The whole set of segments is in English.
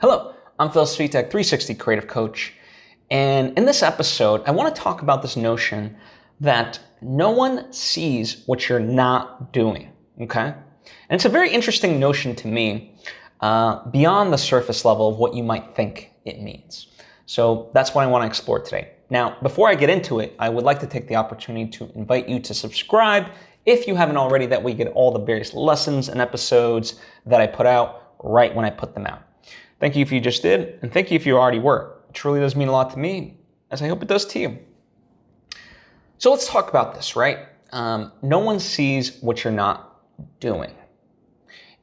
Hello, I'm Svitek, 360 Creative Coach, and in this episode, I want to talk about this notion that no one sees what you're not doing, okay? And it's a very interesting notion to me, beyond the surface level of what you might think it means. So that's what I want to explore today. Now, before I get into it, I would like to take the opportunity to invite you to subscribe if you haven't already, that way you get all the various lessons and episodes that I put out right when I put them out. Thank you if you just did, and thank you if you already were. It truly does mean a lot to me, as I hope it does to you. So let's talk about this, right? No one sees what you're not doing.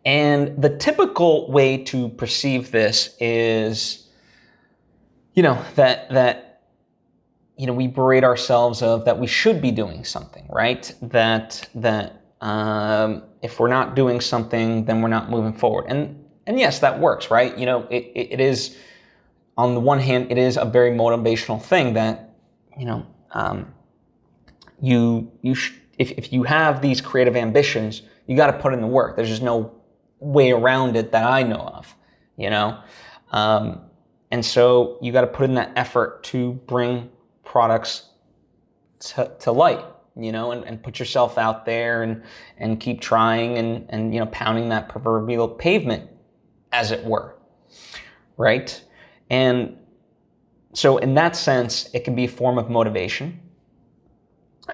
And the typical way to perceive this is, that we berate ourselves of that we should be doing something, right? That if we're not doing something, then we're not moving forward. And yes, that works, right? It is, on the one hand, it is a very motivational thing that, if you have these creative ambitions, you got to put in the work. There's just no way around it that I know of, and so you got to put in that effort to bring products to light, and put yourself out there and keep trying and pounding that proverbial pavement, as it were, right? And so in that sense, it can be a form of motivation.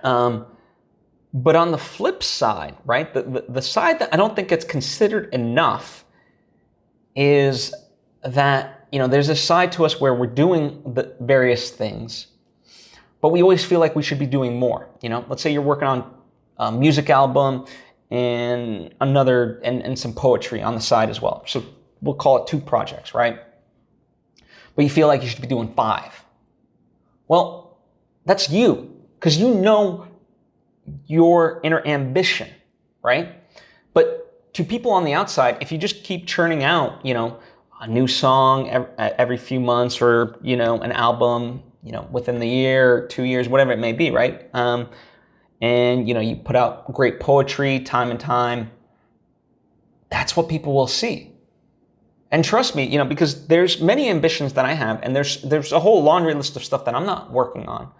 But on the flip side, right, the side that I don't think gets considered enough is that, there's a side to us where we're doing the various things, but we always feel like we should be doing more. Let's say you're working on a music album and and some poetry on the side as well. So we'll call it 2 projects, right? But you feel like you should be doing 5. Well, that's you, because your inner ambition, right? But to people on the outside, if you just keep churning out, a new song every few months, or, an album, within the year, 2 years, whatever it may be, right? And, you put out great poetry time and time, that's what people will see. And trust me, because there's many ambitions that I have, and there's a whole laundry list of stuff that I'm not working on.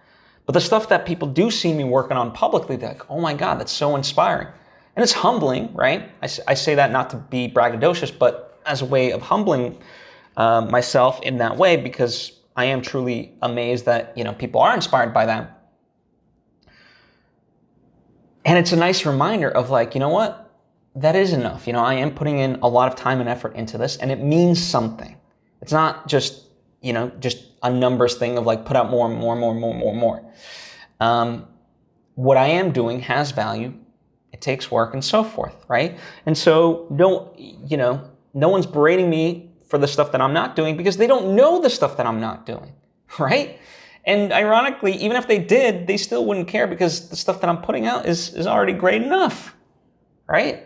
But the stuff that people do see me working on publicly, they're like, oh my God, that's so inspiring. And it's humbling, right? I say that not to be braggadocious, but as a way of humbling myself in that way, because I am truly amazed that, people are inspired by that. And it's a nice reminder of like, you know what? That is enough. I am putting in a lot of time and effort into this, and it means something. It's not just a numbers thing of like put out more and more and more and more and more and more. What I am doing has value. It takes work and so forth, right? And so no one's berating me for the stuff that I'm not doing, because they don't know the stuff that I'm not doing, right? And ironically, even if they did, they still wouldn't care, because the stuff that I'm putting out is already great enough, right?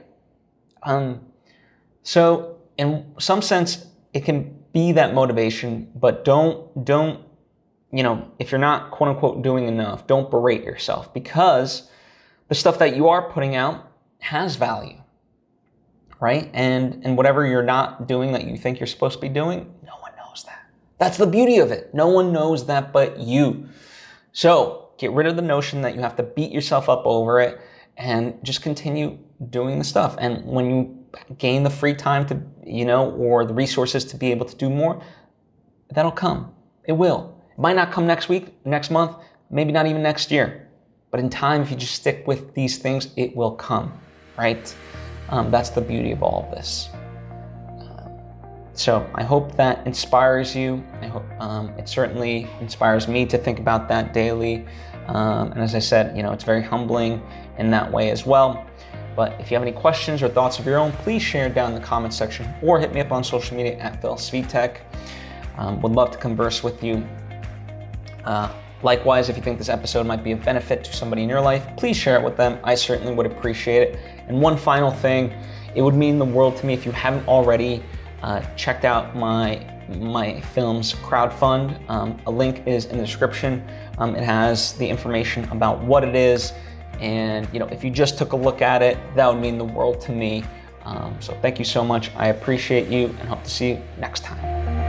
So in some sense, it can be that motivation, but don't, if you're not quote unquote doing enough, don't berate yourself, because the stuff that you are putting out has value, right? And whatever you're not doing that you think you're supposed to be doing, no one knows that. That's the beauty of it. No one knows that but you. So get rid of the notion that you have to beat yourself up over it, and just continue doing the stuff. And when you gain the free time to, or the resources to be able to do more, that'll come. It will. It might not come next week, next month, maybe not even next year. But in time, if you just stick with these things, it will come, right? That's the beauty of all of this. So I hope that inspires you. I hope it certainly inspires me to think about that daily. And as I said, it's very humbling in that way as well. But if you have any questions or thoughts of your own, please share it down in the comments section, or hit me up on social media at Svitek. Would love to converse with you. Likewise, if you think this episode might be of benefit to somebody in your life, please share it with them. I certainly would appreciate it. And one final thing, it would mean the world to me if you haven't already checked out my film's crowdfund. A link is in the description. It has the information about what it is. And if you just took a look at it, that would mean the world to me. So thank you so much. I appreciate you and hope to see you next time.